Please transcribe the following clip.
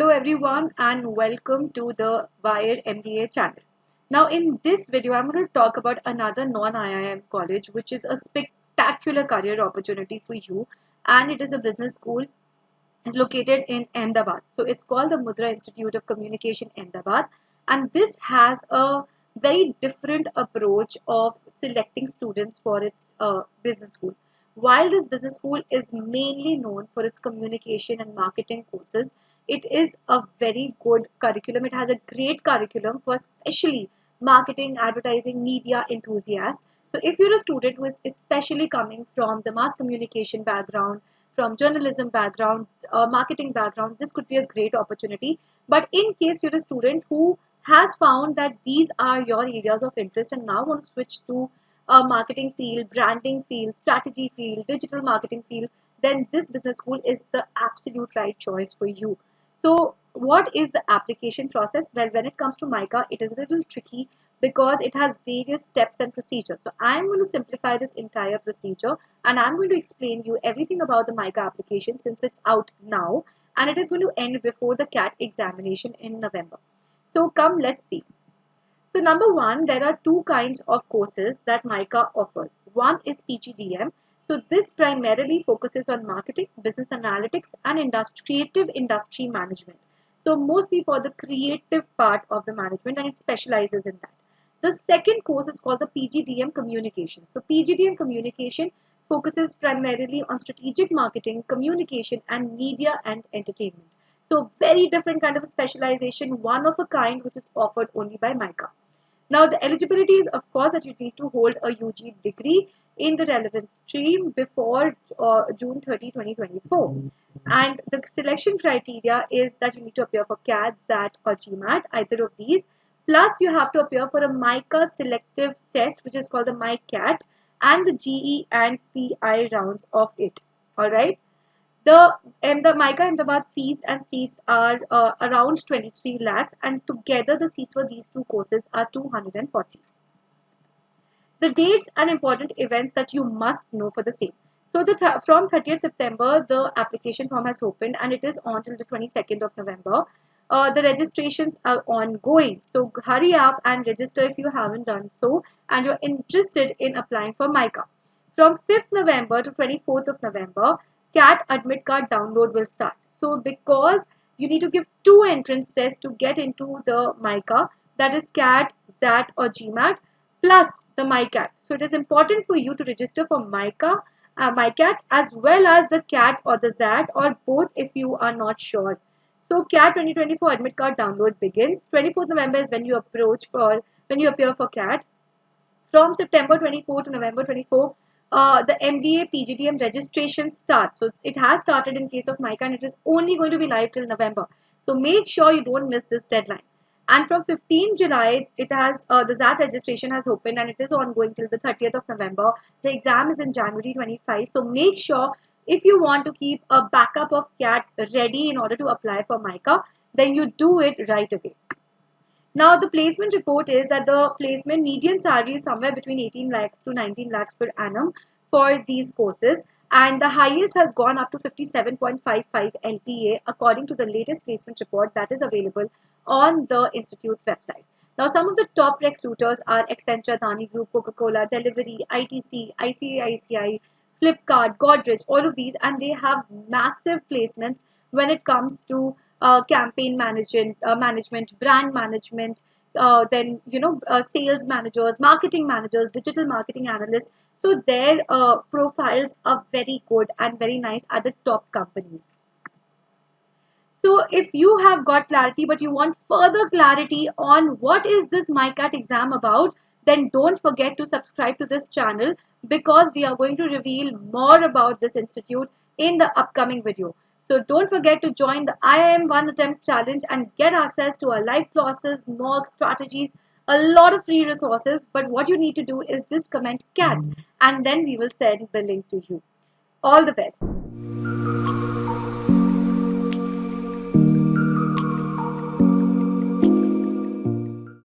Hello everyone and welcome to the Wired MBA channel. Now in this video I'm going to talk about another non-IIM college which is a spectacular career opportunity for you, and it is a business school. It's located in Ahmedabad. So it's called the Mudra Institute of Communication Ahmedabad, and this has a very different approach of selecting students for its business school. While this business school is mainly known for its communication and marketing courses, it is a very good curriculum. It has a great curriculum for especially marketing, advertising, media enthusiasts. So if you're a student who is especially coming from the mass communication background, from journalism background, marketing background, this could be a great opportunity. But in case you're a student who has found that these are your areas of interest and now want to switch to a marketing field, branding field, strategy field, digital marketing field, then this business school is the absolute right choice for you. So what is the application process? Well, when it comes to Mica, it is a little tricky because it has various steps and procedures. So I'm going to simplify this entire procedure and I'm going to explain you everything about the Mica application since it's out now, and it is going to end before the CAT examination in November. So come, let's see. So number one, there are two kinds of courses that Mica offers. One is PGDM. So this primarily focuses on marketing, business analytics, and creative industry management. So mostly for the creative part of the management, and it specializes in that. The second course is called the PGDM Communication. So PGDM Communication focuses primarily on strategic marketing, communication, and media and entertainment. So very different kind of specialization, one of a kind, which is offered only by Mica. Now the eligibility is of course that you need to hold a UG degree in the relevant stream before June 30, 2024. And the selection criteria is that you need to appear for CAT, ZAT or GMAT, either of these. Plus you have to appear for a Mica selective test which is called the MICAT and the GE and PI rounds of it. Alright. The Mica Ahmedabad fees and seats are around 23 lakhs, and together the seats for these two courses are 240. The dates and important events that you must know for the same. So from 30th September, the application form has opened and it is on till the 22nd of November. The registrations are ongoing. So hurry up and register if you haven't done so and you're interested in applying for Mica. From 5th November to 24th of November, CAT admit card download will start. So because you need to give two entrance tests to get into the Mica, that is CAT, ZAT or GMAT, plus the MICAT. So it is important for you to register for MICAT as well as the CAT or the ZAT or both if you are not sure. So CAT 2024 admit card download begins. 24th November is when you appear for CAT. From September 24 to November 24, the MBA PGDM registration starts. So it has started in case of Mica and it is only going to be live till November. So make sure you don't miss this deadline. And from 15 July, it has the ZAT registration has opened and it is ongoing till the 30th of November. The exam is in January 25. So make sure if you want to keep a backup of CAT ready in order to apply for Mica, then you do it right away. Now the placement report is that the placement median salary is somewhere between 18 lakhs to 19 lakhs per annum for these courses, and the highest has gone up to 57.55 LPA according to the latest placement report that is available on the institute's website. Now some of the top recruiters are Accenture, Adani Group, Coca-Cola, Delivery, ITC, ICICI, Flipkart, Godrej, all of these, and they have massive placements when it comes to campaign management, brand management, then sales managers, marketing managers, digital marketing analysts. So their profiles are very good and very nice at the top companies. So if you have got clarity but you want further clarity on what is this MICAT exam about, then don't forget to subscribe to this channel because we are going to reveal more about this institute in the upcoming video. So don't forget to join the IIM One Attempt Challenge and get access to our live classes, mock strategies, a lot of free resources. But what you need to do is just comment CAT and then we will send the link to you. All the best.